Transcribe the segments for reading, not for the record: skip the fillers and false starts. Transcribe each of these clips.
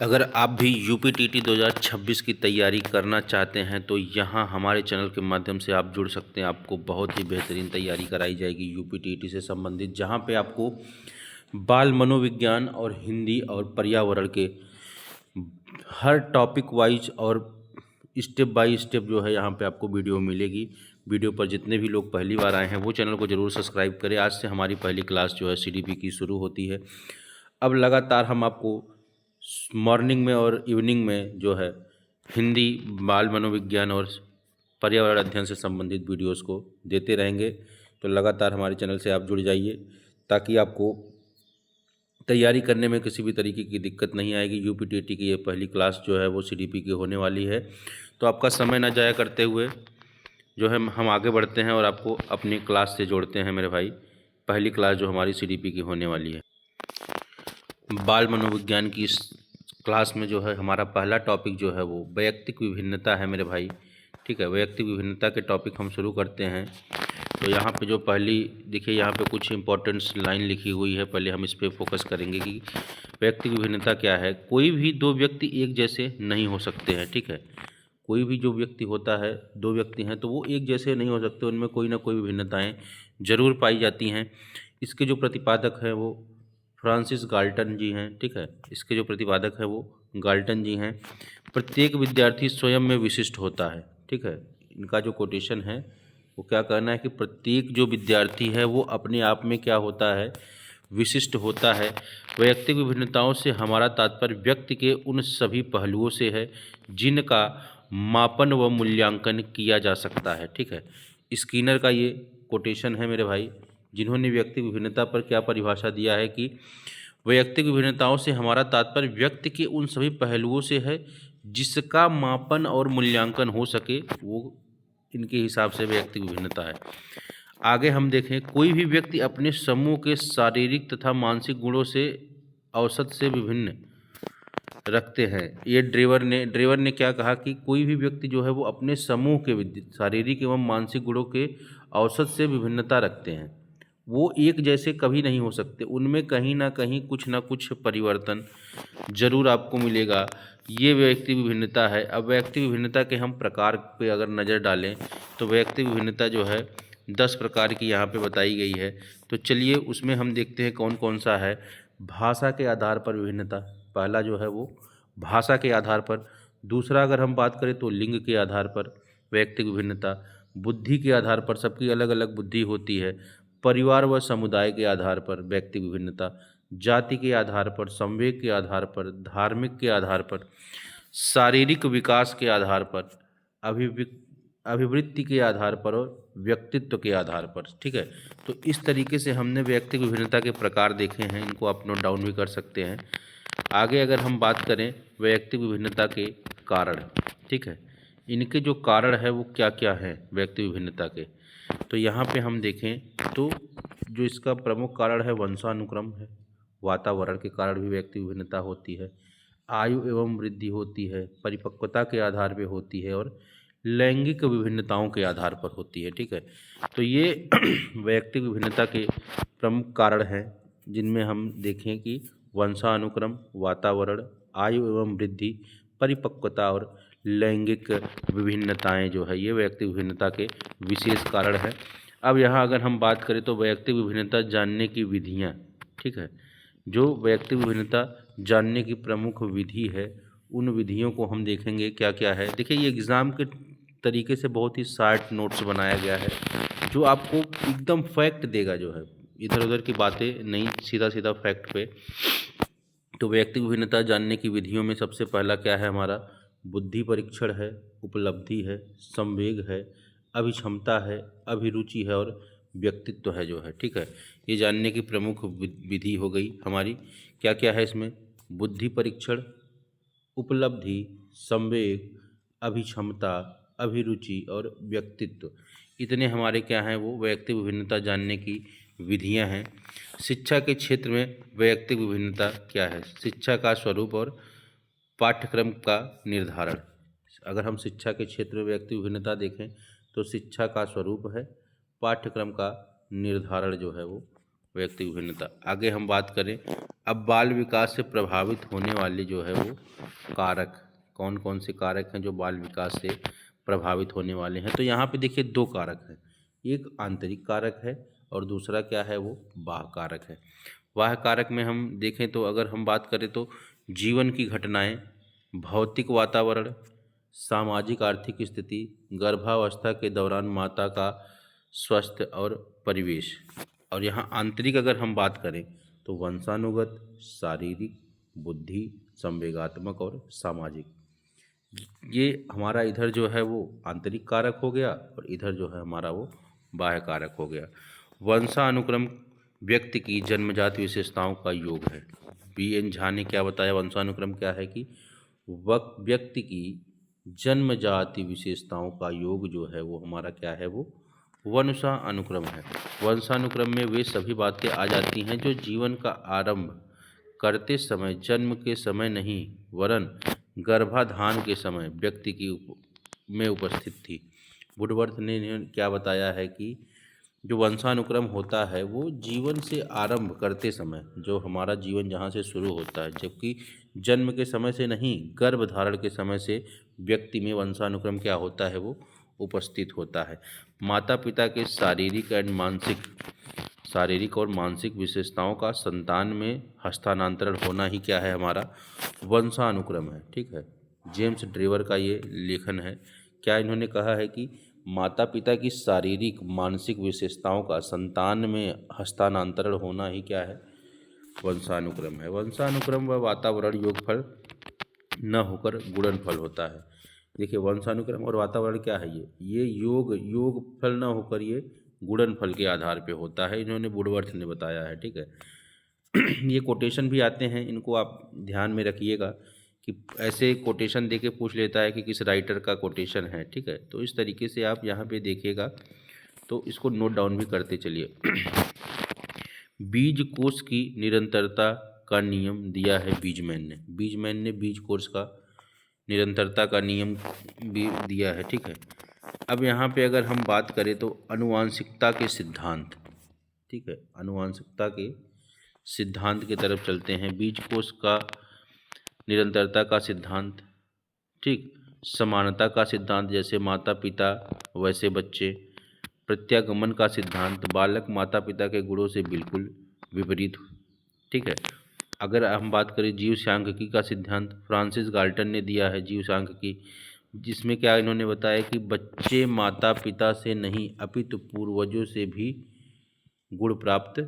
अगर आप भी यूपीटीटी 2026 की तैयारी करना चाहते हैं तो यहाँ हमारे चैनल के माध्यम से आप जुड़ सकते हैं। आपको बहुत ही बेहतरीन तैयारी कराई जाएगी यूपीटीटी से संबंधित, जहाँ पे आपको बाल मनोविज्ञान और हिंदी और पर्यावरण के हर टॉपिक वाइज और स्टेप बाय स्टेप जो है यहाँ पे आपको वीडियो मिलेगी। वीडियो पर जितने भी लोग पहली बार आए हैं वो चैनल को ज़रूर सब्सक्राइब करें। आज से हमारी पहली क्लास जो है सीडीपी की शुरू होती है। अब लगातार हम आपको मॉर्निंग में और इवनिंग में जो है हिंदी, बाल मनोविज्ञान और पर्यावरण अध्ययन से संबंधित वीडियोस को देते रहेंगे। तो लगातार हमारे चैनल से आप जुड़ जाइए ताकि आपको तैयारी करने में किसी भी तरीके की दिक्कत नहीं आएगी। यूपीटीटी की ये पहली क्लास जो है वो सीडीपी की होने वाली है। तो आपका समय न जाया करते हुए जो है हम आगे बढ़ते हैं और आपको अपनी क्लास से जोड़ते हैं मेरे भाई। पहली क्लास जो हमारी सीडीपी की होने वाली है, बाल मनोविज्ञान की इस क्लास में जो है हमारा पहला टॉपिक जो है वो वैयक्तिक विभिन्नता है मेरे भाई। ठीक है, वैयक्तिक विभिन्नता के टॉपिक हम शुरू करते हैं। तो यहाँ पे जो पहली देखिए, यहाँ पे कुछ इंपॉर्टेंट्स लाइन लिखी हुई है। पहले हम इस पे फोकस करेंगे कि वैयक्तिक विभिन्नता क्या है। कोई भी दो व्यक्ति एक जैसे नहीं हो सकते हैं। ठीक है, कोई भी जो व्यक्ति होता है, दो व्यक्ति हैं तो वो एक जैसे नहीं हो सकते, उनमें कोई ना कोई विभिन्नताएं जरूर पाई जाती हैं। इसके जो प्रतिपादक हैं वो फ्रांसिस गाल्टन जी हैं। ठीक है, इसके जो प्रतिपादक हैं वो गाल्टन जी हैं। प्रत्येक विद्यार्थी स्वयं में विशिष्ट होता है। ठीक है, इनका जो कोटेशन है वो क्या कहना है कि प्रत्येक जो विद्यार्थी है वो अपने आप में क्या होता है, विशिष्ट होता है। वैयक्तिक विभिन्नताओं से हमारा तात्पर्य व्यक्ति के उन सभी पहलुओं से है जिनका मापन व मूल्यांकन किया जा सकता है। ठीक है, स्किनर का ये कोटेशन है मेरे भाई, जिन्होंने व्यक्ति विभिन्नता पर क्या परिभाषा दिया है कि वैयक्तिक विभिन्नताओं से हमारा तात्पर्य व्यक्ति के उन सभी पहलुओं से है जिसका मापन और मूल्यांकन हो सके, वो इनके हिसाब से वैयक्तिक विभिन्नता है। आगे हम देखें, कोई भी व्यक्ति अपने समूह के शारीरिक तथा मानसिक गुणों से औसत से विभिन्न रखते हैं। ये ड्रेवर ने क्या कहा कि कोई भी व्यक्ति जो है वो अपने समूह के शारीरिक एवं मानसिक गुणों के औसत से विभिन्नता रखते हैं। वो एक जैसे कभी नहीं हो सकते, उनमें कहीं ना कुछ परिवर्तन जरूर आपको मिलेगा। ये व्यक्ति विभिन्नता है। अब व्यक्ति विभिन्नता के हम प्रकार पे अगर नज़र डालें तो व्यक्ति विभिन्नता जो है 10 प्रकार की यहाँ पे बताई गई है। तो चलिए उसमें हम देखते हैं कौन कौन सा है। भाषा के आधार पर विभिन्नता, पहला जो है वो भाषा के आधार पर। दूसरा अगर हम बात करें तो लिंग के आधार पर वैयक्तिक विभिन्नता। बुद्धि के आधार पर, सबकी अलग अलग बुद्धि होती है। परिवार व समुदाय के आधार पर व्यक्ति विभिन्नता। जाति के आधार पर, संवेग के आधार पर, धार्मिक के आधार पर, शारीरिक विकास के आधार पर, अभिवृत्ति के आधार पर और व्यक्तित्व के आधार पर। ठीक है, तो इस तरीके से हमने व्यक्तिगत विभिन्नता के प्रकार देखे हैं। इनको आप नोट डाउन भी कर सकते हैं। आगे अगर हम बात करें व्यक्तिगत विभिन्नता के कारण, ठीक है, इनके जो कारण है वो क्या क्या हैं व्यक्तिगत विभिन्नता के, तो यहाँ पे हम देखें तो जो इसका प्रमुख कारण है वंशानुक्रम है। वातावरण के कारण भी व्यक्ति विभिन्नता होती है। आयु एवं वृद्धि होती है, परिपक्वता के आधार पे होती है और लैंगिक विभिन्नताओं के आधार पर होती है। ठीक है, तो ये वैयक्तिक विभिन्नता के प्रमुख कारण हैं, जिनमें हम देखें कि वंशानुक्रम, वातावरण, आयु एवं वृद्धि, परिपक्वता और लैंगिक विभिन्नताएं जो है ये वैयक्तिक विभिन्नता के विशेष कारण हैं। अब यहाँ अगर हम बात करें तो वैयक्तिक विभिन्नता जानने की विधियाँ, ठीक है, जो वैयक्तिक विभिन्नता जानने की प्रमुख विधि है उन विधियों को हम देखेंगे क्या क्या है। देखिए, ये एग्ज़ाम के तरीके से बहुत ही शार्ट नोट्स बनाया गया है जो आपको एकदम फैक्ट देगा, जो है इधर उधर की बातें नहीं, सीधा सीधा फैक्ट पे। तो व्यक्तिगत विभिन्नता जानने की विधियों में सबसे पहला क्या है हमारा, बुद्धि परीक्षण है, उपलब्धि है, संवेग है, अभिक्षमता है, अभिरुचि है और व्यक्तित्व है जो है। ठीक है, ये जानने की प्रमुख विधि हो गई हमारी। क्या क्या है इसमें, बुद्धि परीक्षण, उपलब्धि, संवेग, अभिक्षमता, अभिरुचि और व्यक्तित्व, इतने हमारे क्या हैं वो व्यक्तिगत विभिन्नता जानने की विधियां हैं। शिक्षा के क्षेत्र में वैयक्तिक विभिन्नता क्या है, शिक्षा का स्वरूप और पाठ्यक्रम का निर्धारण। अगर हम शिक्षा के क्षेत्र में व्यक्तिगत विभिन्नता देखें तो शिक्षा का स्वरूप है, पाठ्यक्रम का निर्धारण जो है वो वैयक्तिक भिन्नता। आगे हम बात करें, अब बाल विकास से प्रभावित होने वाले जो है वो कारक, कौन कौन से कारक हैं जो बाल विकास से प्रभावित होने वाले हैं। तो यहाँ पे देखिए दो कारक हैं, एक आंतरिक कारक है और दूसरा क्या है, वो बाह्य कारक है। बाह्य कारक में हम देखें तो अगर हम बात करें तो जीवन की घटनाएं, भौतिक वातावरण, सामाजिक आर्थिक स्थिति, गर्भावस्था के दौरान माता का स्वास्थ्य और परिवेश। और यहाँ आंतरिक अगर हम बात करें तो वंशानुगत, शारीरिक, बुद्धि, संवेगात्मक और सामाजिक। ये हमारा इधर जो है वो आंतरिक कारक हो गया और इधर जो है हमारा वो बाह्य कारक हो गया। वंशानुक्रम व्यक्ति की जन्मजात विशेषताओं का योग है। बी.एन. झा ने क्या बताया, वंशानुक्रम क्या है कि व्यक्ति की जन्मजाति विशेषताओं का योग जो है वो हमारा क्या है, वो वंशानुक्रम है। वंशानुक्रम में वे सभी बातें आ जाती हैं जो जीवन का आरंभ करते समय, जन्म के समय नहीं वरन गर्भाधान के समय व्यक्ति की में उपस्थित थी। वुडवर्थ ने क्या बताया है कि जो वंशानुक्रम होता है वो जीवन से आरंभ करते समय, जो हमारा जीवन जहाँ से शुरू होता है, जबकि जन्म के समय से नहीं, गर्भ धारण के समय से व्यक्ति में वंशानुक्रम क्या होता है, वो उपस्थित होता है। माता पिता के शारीरिक और मानसिक विशेषताओं का संतान में हस्तांतरण होना ही क्या है, हमारा वंशानुक्रम है। ठीक है, जेम्स ड्रेवर का ये लेखन है। क्या इन्होंने कहा है कि माता पिता की शारीरिक मानसिक विशेषताओं का संतान में हस्तांतरण होना ही क्या है, वंशानुक्रम है। वंशानुक्रम व वातावरण योगफल न होकर गुणनफल होता है। देखिए वंशानुक्रम और वातावरण क्या है, ये योगफल न होकर ये गुणनफल के आधार पे होता है, इन्होंने वुडवर्थ ने बताया है। ठीक है, ये कोटेशन भी आते हैं, इनको आप ध्यान में रखिएगा कि ऐसे कोटेशन देके पूछ लेता है कि किस राइटर का कोटेशन है। ठीक है, तो इस तरीके से आप यहाँ पे देखिएगा, तो इसको नोट डाउन भी करते चलिए। बीज कोष की निरंतरता का नियम दिया है बीजमैन ने बीज कोष का निरंतरता का नियम भी दिया है। ठीक है, अब यहाँ पे अगर हम बात करें तो आनुवांशिकता के सिद्धांत, ठीक है, आनुवांशिकता के सिद्धांत की तरफ चलते हैं। बीज कोष का निरंतरता का सिद्धांत, ठीक, समानता का सिद्धांत, जैसे माता पिता वैसे बच्चे, प्रत्यागमन का सिद्धांत, बालक माता पिता के गुणों से बिल्कुल विपरीत। ठीक है, अगर हम बात करें जीव सांख्यिकी का सिद्धांत, फ्रांसिस गाल्टन ने दिया है जीव सांख्यिकी, जिसमें क्या इन्होंने बताया कि बच्चे माता पिता से नहीं अपितु पूर्वजों से भी गुण प्राप्त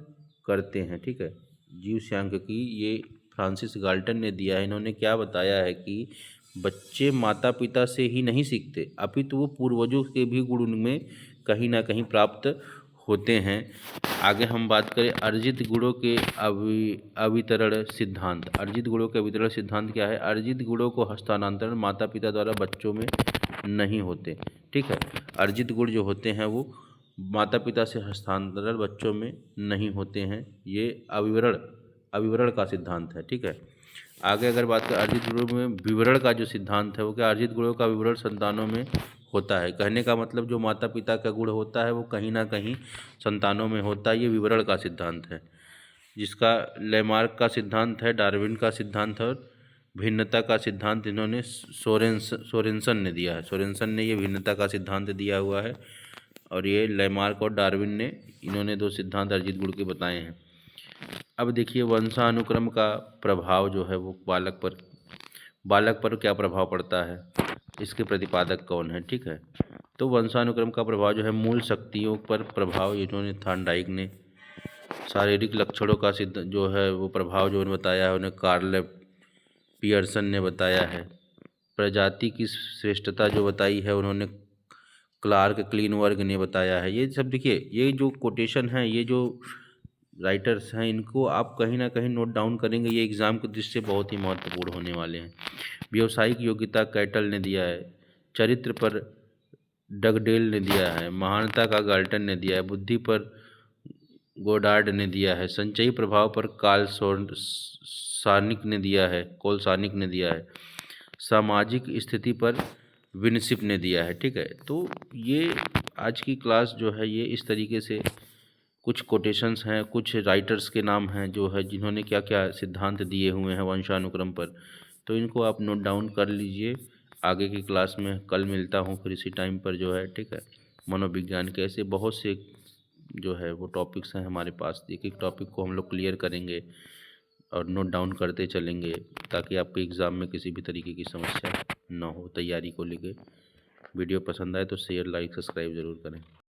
करते हैं। ठीक है, जीव सांख्यिकी ये फ्रांसिस गाल्टन ने दिया है। इन्होंने क्या बताया है कि बच्चे माता पिता से ही नहीं सीखते अपितु वो पूर्वजों के भी गुण उनमें कहीं ना कहीं प्राप्त होते हैं। आगे हम बात करें अर्जित गुणों के अवितरण सिद्धांत। अर्जित गुणों के अवितरण सिद्धांत क्या है, अर्जित गुणों को हस्तांतरण माता पिता द्वारा बच्चों में नहीं होते। ठीक है, अर्जित गुण जो होते हैं वो माता पिता से हस्तांतरण बच्चों में नहीं होते हैं, ये अविवरण का सिद्धांत है। ठीक है, आगे अगर बात करें अर्जित गुणों में विवरण का जो सिद्धांत है वो क्या, अर्जित गुणों का विवरण संतानों में होता है। कहने का मतलब जो माता पिता का गुण होता है वो कहीं ना कहीं संतानों में होता है, ये विवरण का सिद्धांत है। जिसका लेमार्क का सिद्धांत है, डार्विन का सिद्धांत है और भिन्नता का सिद्धांत इन्होंने सोरेनसन ने दिया है। सोरेनसन ने ये भिन्नता का सिद्धांत दिया हुआ है और ये लेमार्क और डार्विन ने इन्होंने दो सिद्धांत अर्जित गुण के बताए हैं। अब देखिए वंशानुक्रम का प्रभाव जो है वो बालक पर क्या प्रभाव पड़ता है, इसके प्रतिपादक कौन है। ठीक है, तो वंशानुक्रम का प्रभाव जो है मूल शक्तियों पर प्रभाव, ये जो थॉर्नडाइक ने, शारीरिक लक्षणों का सिद्ध जो है वो प्रभाव जो उन्होंने बताया है उन्हें कार्ल पियर्सन ने बताया है। प्रजाति की श्रेष्ठता जो बताई है उन्होंने क्लार्क क्लीनवर्ग ने बताया है। ये सब देखिए, ये जो कोटेशन है, ये जो राइटर्स हैं, इनको आप कहीं ना कहीं नोट डाउन करेंगे, ये एग्ज़ाम की दृष्टि से बहुत ही महत्वपूर्ण होने वाले हैं। व्यावसायिक योग्यता कैटल ने दिया है, चरित्र पर डगडेल ने दिया है, महानता का गाल्टन ने दिया है, बुद्धि पर गोडार्ड ने दिया है, संचयी प्रभाव पर कोलसानिक ने दिया है, सामाजिक स्थिति पर विनसिप ने दिया है। ठीक है, तो ये आज की क्लास जो है ये इस तरीके से कुछ कोटेशंस हैं, कुछ राइटर्स के नाम हैं जो है जिन्होंने क्या क्या सिद्धांत दिए हुए हैं वंशानुक्रम पर, तो इनको आप नोट डाउन कर लीजिए। आगे की क्लास में कल मिलता हूँ फिर इसी टाइम पर जो है, ठीक है। मनोविज्ञान के ऐसे बहुत से जो है वो टॉपिक्स हैं हमारे पास, एक एक टॉपिक को हम लोग क्लियर करेंगे और नोट डाउन करते चलेंगे ताकि आपके एग्ज़ाम में किसी भी तरीके की समस्या ना हो तैयारी को लेके। वीडियो पसंद आए तो शेयर लाइक सब्सक्राइब ज़रूर करें।